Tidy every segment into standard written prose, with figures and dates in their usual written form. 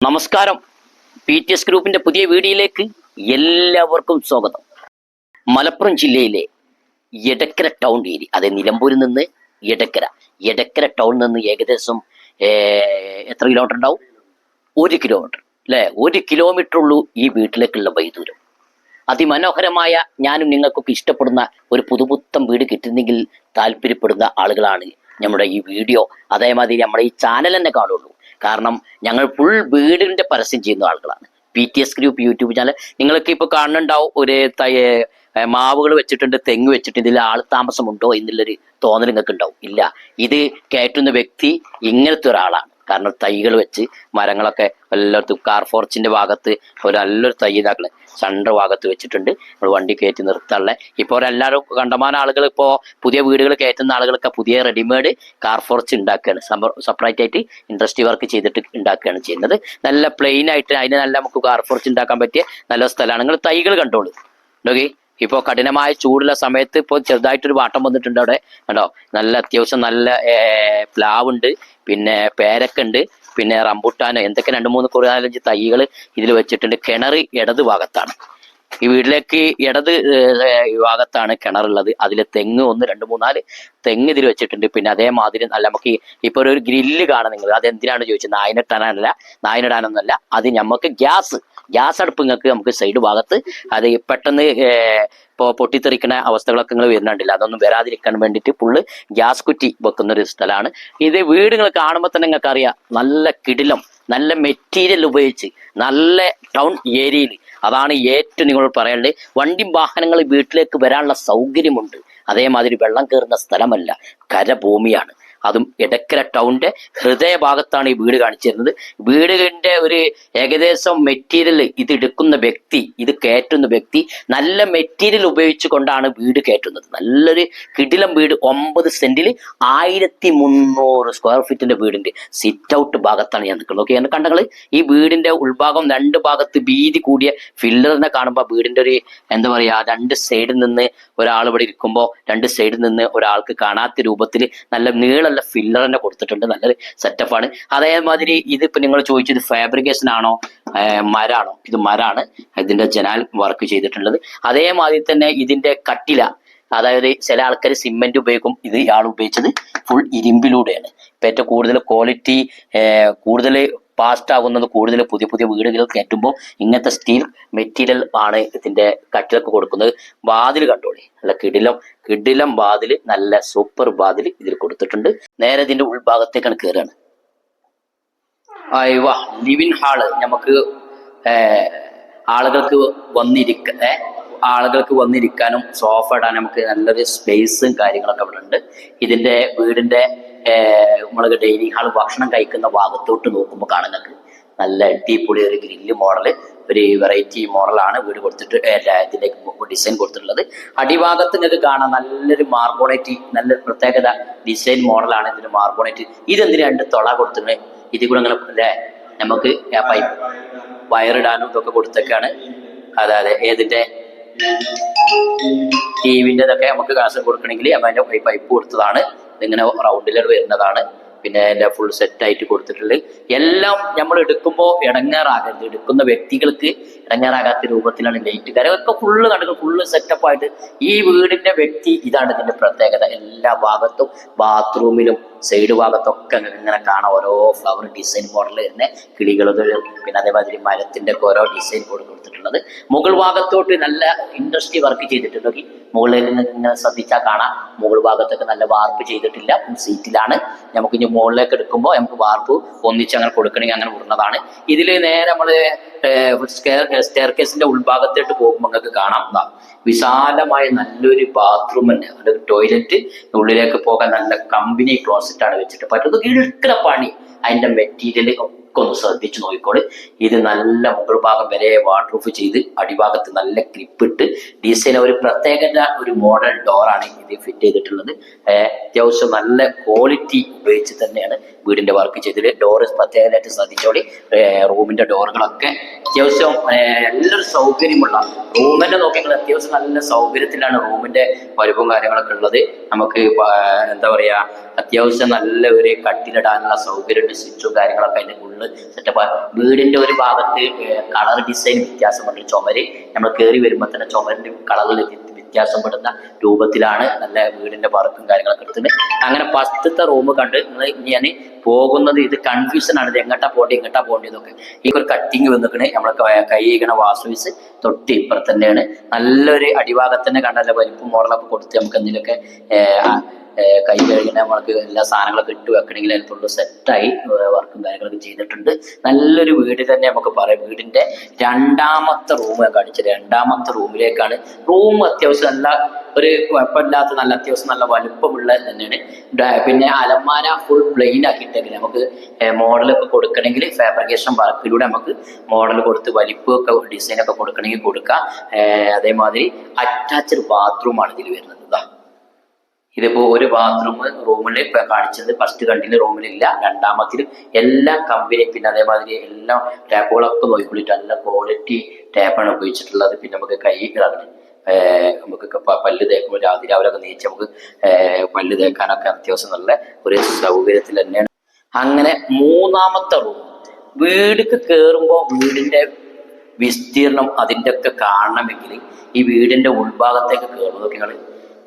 നമസ്കാരം. PTS ഗ്രൂപ്പിന്റെ പുതിയ വീഡിയോയിലേക്ക് എല്ലാവർക്കും സ്വാഗതം. മലപ്പുറം ജില്ലയിലെ എടക്കര ടൗൺ ഏരിയ, അതെ, നിലമ്പൂരിൽ നിന്ന് എടക്കര ടൗണിൽ നിന്ന് ഏകദേശം എത്ര കിലോമീറ്റർ ഉണ്ടാവും? 1 കിലോമീറ്റർ അല്ലേ? 1 കിലോമീറ്റർ ഉള്ളൂ ഈ വീട്ടിലേക്കുള്ള വൈദൂരം. അതിമനോഹരമായ, ഞാനും നിങ്ങൾക്കൊക്കെ ഇഷ്ടപ്പെടുന്ന ഒരു പുതുപുത്തൻ വീട് കിട്ടുന്നെങ്കിൽ താല്പര്യപ്പെടുന്ന ആളുകളാണ് നമ്മുടെ ഈ വീഡിയോ, അതേമാതിരി നമ്മുടെ ഈ ചാനൽ തന്നെ കാണുള്ളൂ. കാരണം ഞങ്ങൾ ഫുൾ വീടിന്റെ പരസ്യം ചെയ്യുന്ന ആളുകളാണ്. PTS ഗ്രൂപ്പ് യൂട്യൂബ് ചാനൽ നിങ്ങൾക്ക് ഇപ്പോൾ കാണുന്നുണ്ടാവും. ഒരു മാവുകൾ വെച്ചിട്ടുണ്ട്, തെങ്ങ് വെച്ചിട്ടുണ്ട്, ഇതിൽ ആൾ താമസമുണ്ടോ എന്നുള്ളൊരു തോന്നൽ നിങ്ങൾക്ക് ഉണ്ടാവും. ഇല്ല, ഇത് കയറ്റുന്ന വ്യക്തി ഇങ്ങനത്തെ ഒരാളാണ്. കാരണം തൈകൾ വെച്ച് മരങ്ങളൊക്കെ എല്ലായിടത്തും കാർഫോർച്ചിന്റെ ഭാഗത്ത് നല്ലൊരു തൈ ഇതാക്കളെ സെൻട്രൽ ഭാഗത്ത് വെച്ചിട്ടുണ്ട്. നമ്മൾ വണ്ടി കയറ്റി നിർത്താനുള്ള ഇപ്പോൾ എല്ലാവരും കണ്ടമാനം ആളുകൾ ഇപ്പോൾ പുതിയ വീടുകൾ കയറ്റുന്ന ആളുകളൊക്കെ പുതിയ റെഡിമെയ്ഡ് കാർഫോർച്ച് ഉണ്ടാക്കുകയാണ്. സെപ്പറേറ്റ് ആയിട്ട് ഇൻഡസ്ട്രി വർക്ക് ചെയ്തിട്ട് ഉണ്ടാക്കുകയാണ് ചെയ്യുന്നത്. നല്ല പ്ലെയിൻ ആയിട്ട് അതിന് നല്ല നമുക്ക് കാർഫോർച്ച് ഉണ്ടാക്കാൻ പറ്റിയ നല്ല സ്ഥലമാണ്. നിങ്ങൾ തൈകൾ കണ്ടോളൂ. ഓക്കെ, ഇപ്പോൾ കഠിനമായ ചൂടുള്ള സമയത്ത് ഇപ്പോൾ ചെറുതായിട്ടൊരു വാട്ടം വന്നിട്ടുണ്ട് അവിടെ കണ്ടോ. നല്ല അത്യാവശ്യം നല്ല പ്ലാവുണ്ട്, പിന്നെ പേരക്കുണ്ട്, പിന്നെ റംബുട്ടാനോ എന്തൊക്കെ 2-3 4-5 തൈകൾ ഇതിൽ വെച്ചിട്ടുണ്ട്. കിണർ ഇടത് ഭാഗത്താണ്. ഈ വീട്ടിലേക്ക് ഇടത് ഭാഗത്താണ് കിണറുള്ളത്. അതിൽ തെങ്ങ് 1 2 3 4 തെങ്ങ് ഇതിൽ വെച്ചിട്ടുണ്ട്. പിന്നെ അതേമാതിരി നല്ല നമുക്ക് ഇപ്പൊ ഒരു ഗ്രില്ല് കാണാം. നിങ്ങൾ അതെന്തിനാണ് ചോദിച്ചത്? നായിനിടാനൊന്നല്ല, അത് നമുക്ക് ഗ്യാസ് അടുപ്പ് നമുക്ക് സൈഡ് ഭാഗത്ത് അത് പെട്ടെന്ന് ഇപ്പോൾ പൊട്ടിത്തെറിക്കുന്ന അവസ്ഥകളൊക്കെ നിങ്ങൾ വരുന്നുണ്ടല്ലോ, അതൊന്നും വരാതിരിക്കാൻ വേണ്ടിയിട്ട് ഫുള്ള് ഗ്യാസ് കുറ്റി വെക്കുന്ന ഒരു സ്ഥലമാണ് ഇത്. വീട് നിങ്ങൾ കാണുമ്പോൾ തന്നെ നിങ്ങൾക്ക് അറിയാം, നല്ല കിടിലം, നല്ല മെറ്റീരിയൽ ഉപയോഗിച്ച് നല്ല ടൗൺ ഏരിയയിൽ. അതാണ് ഏറ്റവും നിങ്ങൾ പറയേണ്ടത്. വണ്ടി വാഹനങ്ങൾ വീട്ടിലേക്ക് വരാനുള്ള സൗകര്യമുണ്ട്. അതേമാതിരി വെള്ളം കയറുന്ന സ്ഥലമല്ല, കരഭൂമിയാണ്. അതും എടക്കര ടൗണിന്റെ ഹൃദയഭാഗത്താണ് ഈ വീട് കാണിച്ചു തരുന്നത്. വീടിന്റെ ഒരു ഏകദേശം മെറ്റീരിയൽ ഇത് എടുക്കുന്ന വ്യക്തി, ഇത് കയറ്റുന്ന വ്യക്തി നല്ല മെറ്റീരിയൽ ഉപയോഗിച്ചു കൊണ്ടാണ് വീട് കയറ്റുന്നത്. നല്ലൊരു കിടിലം വീട്. 9 സെന്റിൽ 1300 സ്ക്വയർ ഫീറ്റിന്റെ വീടിന്റെ സിറ്റ് ഔട്ട് ഭാഗത്താണ് ഞാൻ നിൽക്കുന്നത്. ഓക്കെ, കണ്ടങ്ങൾ ഈ വീടിന്റെ ഉൾഭാഗം 2 ഭാഗത്ത് വീതി കൂടിയ ഫില്ലറിനെ കാണുമ്പോൾ വീടിന്റെ ഒരു എന്താ പറയാ, 2 സൈഡിൽ നിന്ന് ഒരാൾ ഇവിടെ ഇരിക്കുമ്പോൾ 2 സൈഡിൽ നിന്ന് ഒരാൾക്ക് കാണാത്ത രൂപത്തിൽ നല്ല നീളല്ല ഫില്ലർ തന്നെ കൊടുത്തിട്ടുണ്ട്. നല്ലൊരു സെറ്റപ്പാണ്. അതേമാതിരി ഇതിപ്പോ നിങ്ങൾ ചോദിച്ചത് ഫാബ്രിക്കേഷൻ ആണോ മരാണോ? ഇത് മരാണ്. ഇതിന്റെ ജനാൽ വർക്ക് ചെയ്തിട്ടുള്ളത്. അതേമാതിരി തന്നെ ഇതിന്റെ കട്ടില, അതായത് ചില ആൾക്കാർ സിമെന്റ് ഉപയോഗിക്കും, ഇത് ഇയാൾ ഉപയോഗിച്ചത് ഫുൾ ഇരുമ്പിലൂടെയാണ്. ഇപ്പൊ ഏറ്റവും കൂടുതൽ ക്വാളിറ്റി കൂടുതൽ പാസ്റ്റ് ആകുന്നത്, കൂടുതൽ പുതിയ വീടുകൾ കയറ്റുമ്പോൾ ഇങ്ങനത്തെ സ്റ്റീൽ മെറ്റീരിയൽ ആണ് ഇതിന്റെ കട്ടിലൊക്കെ കൊടുക്കുന്നത്. വാതിൽ കണ്ടോളി, നല്ല കിടിലം വാതിൽ, നല്ല സൂപ്പർ വാതിൽ ഇതിൽ കൊടുത്തിട്ടുണ്ട്. നേരെ ഇതിന്റെ ഉൾഭാഗത്തേക്കാണ് കയറുകയാണ്. ലിവിങ് ഹാള് നമുക്ക് ആളുകൾക്ക് വന്നിരിക്കാനും സോഫ ഇടാൻ നമുക്ക് നല്ലൊരു സ്പേസും കാര്യങ്ങളൊക്കെ അവിടെ ഉണ്ട്. ഇതിന്റെ വീടിന്റെ നമ്മള് ഡൈനിങ് ഹാൾ ഭക്ഷണം കഴിക്കുന്ന ഭാഗത്തോട്ട് നോക്കുമ്പോൾ കാണുന്നത് നല്ല അടിപൊളി ഒരു ഗ്രില്ല് മോഡല്, ഒരു വെറൈറ്റി മോഡലാണ് വീട് കൊടുത്തിട്ട് ഇതിന്റെ ഡിസൈൻ കൊടുത്തിട്ടുള്ളത്. അടിഭാഗത്ത് നിങ്ങൾക്ക് കാണാം നല്ലൊരു മാർബോണേറ്റ്, നല്ലൊരു പ്രത്യേകത ഡിസൈൻ മോഡലാണ് ഇതിന് മാർബോണേറ്റ്. ഇതെന്തിന് 2 തുള കൊടുത്തിട്ടുണ്ട്. ഇതിൽ കൂടെ അങ്ങനെ അല്ലേ നമുക്ക് പൈപ്പ് വയറിടാനും ഇതൊക്കെ കൊടുത്തൊക്കെയാണ്. അതായത് ഏതിന്റെ ടിവിൻ്റെതൊക്കെ നമുക്ക് ഗ്യാസ് കൊടുക്കണമെങ്കിൽ അതിന്റെ പൈപ്പ് കൊടുത്തതാണ്. ഇതിങ്ങനെ റൗണ്ടിലാണ് വരുന്നതാണ്. പിന്നെ അതിന്റെ ഫുൾ സെറ്റ് ആയിട്ട് കൊടുത്തിട്ടുള്ളത്. എല്ലാം നമ്മൾ എടുക്കുമ്പോൾ ഇടങ്ങേറാകരുത്, എടുക്കുന്ന വ്യക്തികൾക്ക് ഇടങ്ങേറാകാത്ത രൂപത്തിലാണ് ലൈറ്റ് കാര്യങ്ങളൊക്കെ ഫുള്ള് കണ്ടുകൾ ഫുള്ള് സെറ്റപ്പായിട്ട്. ഈ വീടിന്റെ വ്യക്തി ഇതാണ് ഇതിന്റെ പ്രത്യേകത. എല്ലാ ഭാഗത്തും ബാത്റൂമിലും സൈഡ് ഭാഗത്തൊക്കെ ഇങ്ങനെ കാണാം ഓരോ ഫ്ലവർ ഡിസൈൻ മോഡൽ തന്നെ കിളികൾ, പിന്നെ അതേമാതിരി മരത്തിന്റെ ഒക്കെ ഓരോ ഡിസൈൻ കൊടുത്തിട്ടുള്ളത്. മുകൾ ഭാഗത്തോട്ട് നല്ല ഇൻഡസ്ട്രി വർക്ക് ചെയ്തിട്ടുണ്ട്. മുകളിലേക്ക് ഇങ്ങനെ ശ്രദ്ധിച്ചാൽ കാണാം, മുകൾ ഭാഗത്തൊക്കെ നല്ല വാർപ്പ് ചെയ്തിട്ടില്ല, സീറ്റിലാണ്. നമുക്ക് ഇനി മുകളിലേക്ക് എടുക്കുമ്പോൾ നമുക്ക് വാർപ്പ് ഒന്നിച്ച് അങ്ങനെ കൊടുക്കണമെങ്കിൽ അങ്ങനെ വിടുന്നതാണ്. ഇതിൽ നേരെ നമ്മള് സ്റ്റെയർ കേസിന്റെ ഉൾഭാഗത്തോട്ട് പോകുമ്പോൾ നിങ്ങൾക്ക് കാണാം വിശാലമായ നല്ലൊരു ബാത്റൂം തന്നെ, നല്ലൊരു ടോയ്ലറ്റ്. ഉള്ളിലേക്ക് പോകാൻ നല്ല കമ്പനി ക്ലോസറ്റ് ആണ് വെച്ചിട്ട് പറ്റുന്നത്. ഇഴുക്കണ പണി, അതിന്റെ മെറ്റീരിയൽ ഒക്കെ ഒന്ന് ശ്രദ്ധിച്ചു നോക്കിക്കോളൂ. ഇത് നല്ല മുകൾ ഭാഗം വരെ വാട്ടർ പ്രൂഫ് ചെയ്ത് അടിഭാഗത്ത് നല്ല ക്ലിപ്പ് ഇട്ട് ഡിസൈൻ ഒരു പ്രത്യേക ഒരു മോഡൽ ഡോറാണ് ഇത് ഫിറ്റ് ചെയ്തിട്ടുള്ളത്. അത്യാവശ്യം നല്ല ക്വാളിറ്റി ഉപയോഗിച്ച് തന്നെയാണ് വീടിന്റെ വർക്ക് ചെയ്തത്. ഡോറ് പ്രത്യേകമായിട്ട് ശ്രദ്ധിച്ചോളി. റൂമിന്റെ ഡോറുകളൊക്കെ അത്യാവശ്യം നല്ലൊരു സൗകര്യമുള്ള റൂം തന്നെ നോക്കിയാൽ അത്യാവശ്യം നല്ല സൗകര്യത്തിലാണ് റൂമിന്റെ വലുപ്പവും കാര്യങ്ങളൊക്കെ ഉള്ളത്. നമുക്ക് എന്താ പറയാ അത്യാവശ്യം നല്ല ഒരു കട്ടിലിടാനുള്ള സൗകര്യമുണ്ട്. സ്വിച്ചും കാര്യങ്ങളൊക്കെ അതിന്റെ ഉള്ളിൽ സെറ്റപ്പ്. വീടിന്റെ ഒരു ഭാഗത്ത് കളർ ഡിസൈൻ വ്യത്യാസമുണ്ട്. ചുമര് നമ്മൾ കയറി വരുമ്പോൾ തന്നെ ചുമരിന്റെ കളറിൽ വ്യത്യാസപ്പെടുന്ന രൂപത്തിലാണ് നല്ല വീടിന്റെ വർക്കും കാര്യങ്ങളൊക്കെ എടുത്തിട്ട്. അങ്ങനെ ഫസ്റ്റത്തെ റൂം കണ്ട് ഞാൻ പോകുന്നത് ഇത് കൺഫ്യൂഷൻ ആണ്. ഇത് എങ്ങോട്ടാ പോകേണ്ടതൊക്കെ ഈ ഒരു കട്ടിങ് വന്നിക്കണേ. നമ്മളെ കൈകണ വാസുവിസ് തൊട്ട് ഇപ്പുറത്ത് തന്നെയാണ്. നല്ലൊരു അടിഭാഗത്തന്നെ കണ്ടല്ല വലിപ്പം മോഡലൊക്കെ കൊടുത്ത് നമുക്ക് എന്തെങ്കിലുമൊക്കെ കൈ കഴുകിന നമ്മൾക്ക് എല്ലാ സാധനങ്ങളൊക്കെ ഇട്ട് വെക്കണമെങ്കിൽ അതിനുള്ള സെറ്റായി വർക്കും കാര്യങ്ങളൊക്കെ ചെയ്തിട്ടുണ്ട്. നല്ലൊരു വീട് തന്നെ നമുക്ക് പറയാം. വീടിന്റെ രണ്ടാമത്തെ റൂം ഞാൻ കാണിച്ചത്. രണ്ടാമത്തെ റൂമിലേക്കാണ്. റൂം അത്യാവശ്യം നല്ല ഒരു കുഴപ്പമില്ലാത്ത നല്ല അത്യാവശ്യം നല്ല വലുപ്പമുള്ള തന്നെയാണ്. പിന്നെ അലമാര ഫുൾ പ്ലെയിൻ ആക്കിയിട്ടെങ്കിൽ നമുക്ക് മോഡലൊക്കെ കൊടുക്കണമെങ്കിൽ ഫാബ്രിക്കേഷൻ വർക്കിലൂടെ നമുക്ക് മോഡൽ കൊടുത്ത് വലിപ്പമൊക്കെ ഡിസൈനൊക്കെ കൊടുക്കണമെങ്കിൽ കൊടുക്കാം. അതേമാതിരി അറ്റാച്ച്ഡ് ബാത്റൂമാണ് ഇതിൽ വരുന്നത്. ഇതിപ്പോ ഒരു ബാത്റൂം റൂമിൽ ഇപ്പൊ കാണിച്ചത് ഫസ്റ്റ് കണ്ടിന് റൂമിലില്ല. രണ്ടാമത്തിൽ എല്ലാ കമ്പനി പിന്നെ അതേമാതിരി എല്ലാ ടാപ്പുകളൊക്കെ നോക്കിക്കൊള്ളിട്ട് നല്ല ക്വാളിറ്റി ടാപ്പാണ് ഉപയോഗിച്ചിട്ടുള്ളത്. പിന്നെ നമുക്ക് കൈ ഇളകണം, നമുക്ക് പല്ല് തേക്കുമ്പോൾ രാവിലെ ഒക്കെ നീച്ച് നമുക്ക് പല്ല് തേക്കാനൊക്കെ അത്യാവശ്യം നല്ല ഒരു സൗകര്യത്തിൽ തന്നെയാണ്. അങ്ങനെ മൂന്നാമത്തെ റൂം വീടിക്ക് കയറുമ്പോൾ വീടിന്റെ വിസ്തീർണം അതിൻ്റെ ഒക്കെ കാണണമെങ്കിൽ ഈ വീടിന്റെ ഉൾഭാഗത്തേക്ക് കയറുമ്പോൾ നിങ്ങൾ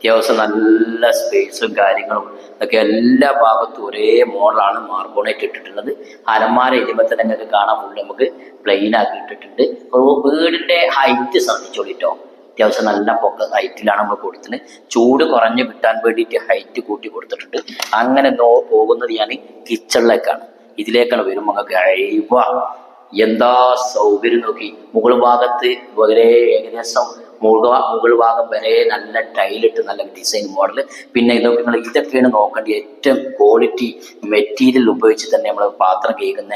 അത്യാവശ്യം നല്ല സ്പേസും കാര്യങ്ങളും ഒക്കെ എല്ലാ ഭാഗത്തും ഒരേ മോഡലാണ് മാർബോണേറ്റ് ഇട്ടിട്ടുള്ളത്. അലമാര ഇരുമ്പോ തന്നെ നിങ്ങൾക്ക് കാണാൻ ഫുള്ള് നമുക്ക് പ്ലെയിൻ ആക്കി ഇട്ടിട്ടുണ്ട്. വീടിന്റെ ഹൈറ്റ് ശ്രദ്ധിച്ചോളിട്ടോ. അത്യാവശ്യം നല്ല ഹൈറ്റിലാണ് നമ്മൾ കൊടുത്തത്. ചൂട് കുറഞ്ഞു കിട്ടാൻ വേണ്ടിയിട്ട് ഹൈറ്റ് കൂട്ടി കൊടുത്തിട്ടുണ്ട്. അങ്ങനെ പോകുന്നത് ഞാൻ കിച്ചണിലേക്കാണ്. ഇതിലേക്കാണ് വരുമ്പോൾ നിങ്ങൾക്ക് അഴിവ എന്താ സൗകര്യം നോക്കി. മുകൾ ഭാഗത്ത് വളരെ ഏകദേശം മുകൾ ഭാഗം വരെ നല്ല ടൈലിട്ട് നല്ല ഡിസൈൻ മോഡൽ. പിന്നെ ഇതൊക്കെയാണ് നോക്കേണ്ടത്. ഏറ്റവും ക്വാളിറ്റി മെറ്റീരിയൽ ഉപയോഗിച്ച് തന്നെ നമ്മൾ പാത്രം കേൾക്കുന്ന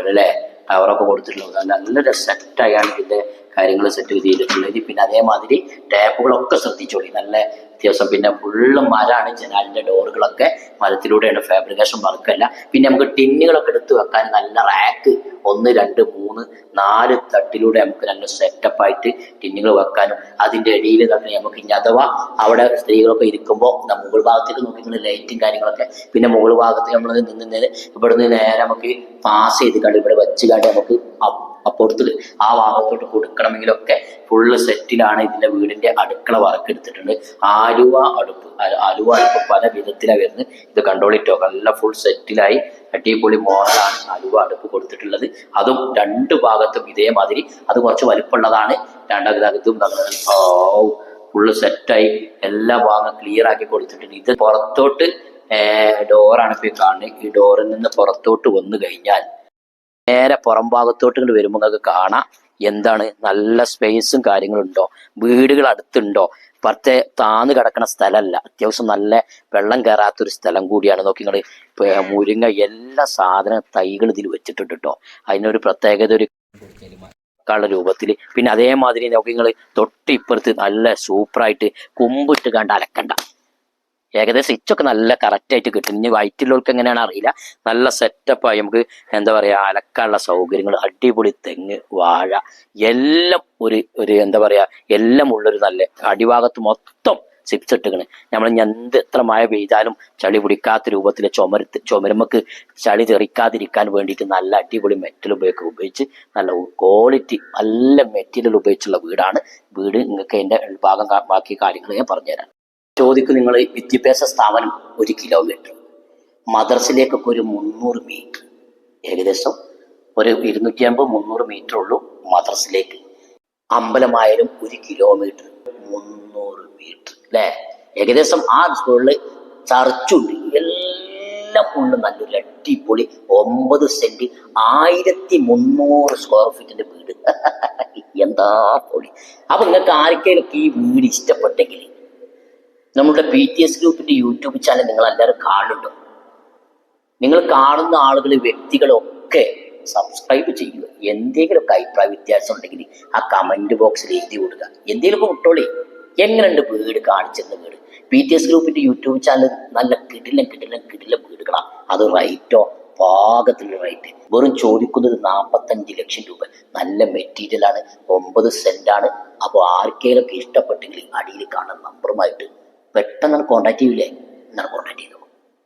അല്ലേ ടവറൊക്കെ കൊടുത്തിട്ടുള്ളത്. നല്ലൊരു സെറ്റായാണ് ഇതിന്റെ കാര്യങ്ങൾ സെറ്റ് ചെയ്തിട്ടുള്ളത്. പിന്നെ അതേമാതിരി ടാപ്പുകളൊക്കെ ശ്രദ്ധിച്ചോളി. നല്ല അത്യാവശ്യം പിന്നെ ഫുള്ള് മരമാണ്. ജനാലിന്റെ ഡോറുകളൊക്കെ മരത്തിലൂടെയാണ്. ഫാബ്രിക്കേഷൻ വർക്കല്ല. പിന്നെ നമുക്ക് ടിന്നുകളൊക്കെ എടുത്ത് വെക്കാൻ നല്ല റാക്ക് 1, 2, 3, 4 തട്ടിലൂടെ നമുക്ക് നല്ല സെറ്റപ്പായിട്ട് ടിന്നുകൾ വെക്കാനും അതിന്റെ ഇടയിൽ തന്നെ നമുക്ക് ഇനി അഥവാ അവിടെ സ്ത്രീകളൊക്കെ ഇരിക്കുമ്പോൾ മുകൾ ഭാഗത്തേക്ക് നോക്കിയിട്ടുള്ള ലൈറ്റും കാര്യങ്ങളൊക്കെ. പിന്നെ മുകൾ ഭാഗത്ത് നമ്മൾ ഇവിടുന്ന് നേരെ നമുക്ക് പാസ് ചെയ്ത് കണ്ട് ഇവിടെ വെച്ച് കണ്ട് നമുക്ക് അപ്പുറത്ത് ആ ഭാഗത്തോട്ട് കൊടുക്കണമെങ്കിലൊക്കെ ഫുള്ള് സെറ്റിലാണ്. ഇതിന്റെ വീടിന്റെ അടുക്കള വർക്ക് എടുത്തിട്ടുണ്ട്. ആലുവ അടുപ്പ് പല വിധത്തിലാണ് വരുന്നത്. ഇത് കണ്ടോളിട്ടോ. നല്ല ഫുൾ സെറ്റിലായി അടിപൊളി മോഡലാണ് ആലുവ അടുപ്പ് കൊടുത്തിട്ടുള്ളത്. അതും രണ്ട് ഭാഗത്തും ഇതേമാതിരി. അത് കുറച്ച് വലിപ്പമുള്ളതാണ്. രണ്ടാമതും ഫുള്ള് സെറ്റായി എല്ലാ ഭാഗം ക്ലിയർ ആക്കി കൊടുത്തിട്ടുണ്ട്. ഇത് പുറത്തോട്ട് ഡോറാണ് ഇപ്പൊ കാണുന്നത്. ഈ ഡോറിൽ നിന്ന് പുറത്തോട്ട് വന്നു കഴിഞ്ഞാൽ നേരെ പുറം ഭാഗത്തോട്ട് ഇങ്ങോട്ട് വരുമ്പോൾ നിങ്ങൾക്ക് കാണാം എന്താണ് നല്ല സ്പേസും കാര്യങ്ങളുണ്ടോ, വീടുകൾ അടുത്തുണ്ടോ. പുറത്തെ താന്ന് കിടക്കുന്ന സ്ഥലമല്ല, അത്യാവശ്യം നല്ല വെള്ളം കയറാത്തൊരു സ്ഥലം കൂടിയാണ്. നോക്കി നിങ്ങൾ മുരിങ്ങ എല്ലാ സാധന തൈകൾ ഇതിൽ വെച്ചിട്ടുണ്ട് കേട്ടോ. അതിനൊരു പ്രത്യേകത ഒരു രൂപത്തിൽ. പിന്നെ അതേമാതിരി നോക്കി നിങ്ങൾ തൊട്ട് ഇപ്പുറത്ത് നല്ല സൂപ്പറായിട്ട് കുമ്പിട്ട് കണ്ട് അലക്കണ്ട. ഏകദേശം ഇച്ചൊക്കെ നല്ല കറക്റ്റായിട്ട് കിട്ടും. ഇനി വൈറ്റിലുള്ളവർക്ക് എങ്ങനെയാണ് അറിയില്ല. നല്ല സെറ്റപ്പായി നമുക്ക് എന്താ പറയുക അലക്കാനുള്ള സൗകര്യങ്ങൾ. അടിപൊളി തെങ്ങ്, വാഴ എല്ലാം ഒരു എന്താ പറയുക എല്ലാം ഉള്ളൊരു നല്ല അടിഭാഗത്ത് മൊത്തം സിപ്സ് ഇട്ടുകണ്. നമ്മൾ എത്ര മഴ പെയ്താലും ചളി പിടിക്കാത്ത രൂപത്തിൽ ചുമരുമക്ക് ചളി തെറിക്കാതിരിക്കാൻ വേണ്ടിയിട്ട് നല്ല അടിപൊളി മെറ്റൽ ഉപയോഗിച്ച് നല്ല ക്വാളിറ്റി നല്ല മെറ്റീരിയൽ ഉപയോഗിച്ചുള്ള വീടാണ്. വീട് നിങ്ങൾക്ക് അതിൻ്റെ ഭാഗം ബാക്കി കാര്യങ്ങൾ ഞാൻ പറഞ്ഞുതരാം. ചോദിക്കും നിങ്ങൾ വിദ്യാഭ്യാസ സ്ഥാപനം 1 കിലോമീറ്റർ, മദ്രസിലേക്കൊക്കെ ഒരു 300 മീറ്റർ, ഏകദേശം ഒരു 250-300 മീറ്റർ ഉള്ളൂ മദ്രസിലേക്ക്. അമ്പലമായാലും 1 കിലോമീറ്റർ 300 മീറ്റർ അല്ലേ. ഏകദേശം ആ സ്കൂളിൽ ചർച്ചുണ്ട്. എല്ലാം ഉള്ള നല്ലൊരു അടിപൊളി 9 സെന്റ് 1300 സ്ക്വയർ ഫീറ്റിന്റെ വീട്. എന്താ പൊളി. അപ്പൊ നിങ്ങൾക്ക് ആർക്കെങ്കിലും ഈ വീട് ഇഷ്ടപ്പെട്ടെങ്കിൽ നമ്മുടെ BTS ഗ്രൂപ്പിന്റെ യൂട്യൂബ് ചാനൽ നിങ്ങൾ എല്ലാവരും കാണുന്നുണ്ടോ? നിങ്ങൾ കാണുന്ന ആളുകൾ വ്യക്തികളൊക്കെ സബ്സ്ക്രൈബ് ചെയ്യുക. എന്തെങ്കിലുമൊക്കെ അഭിപ്രായ വ്യത്യാസം ഉണ്ടെങ്കിൽ ആ കമന്റ് ബോക്സിൽ എഴുതി കൊടുക്കുക. എന്തെങ്കിലുമൊക്കെ വിട്ടോളി. എങ്ങനെയുണ്ട് വീട് കാണിച്ചിരുന്ന വീട്? BTS ഗ്രൂപ്പിന്റെ യൂട്യൂബ് ചാനൽ നല്ല കിടിലം വീടുകളാണ്. അത് റേറ്റോ പാകത്തിന് റേറ്റ്. വെറും ചോദിക്കുന്നത് 45 ലക്ഷം രൂപ. നല്ല മെറ്റീരിയൽ ആണ്. 9 സെന്റ് ആണ്. അപ്പോൾ ആർക്കെങ്കിലും ഇഷ്ടപ്പെട്ടെങ്കിൽ അടിയിൽ കാണുന്ന നമ്പറുമായിട്ട് പെട്ടെന്ന് കോൺടാക്ട് ചെയ്യൂലേ? എന്നാൽ കോൺടാക്ട് ചെയ്തു.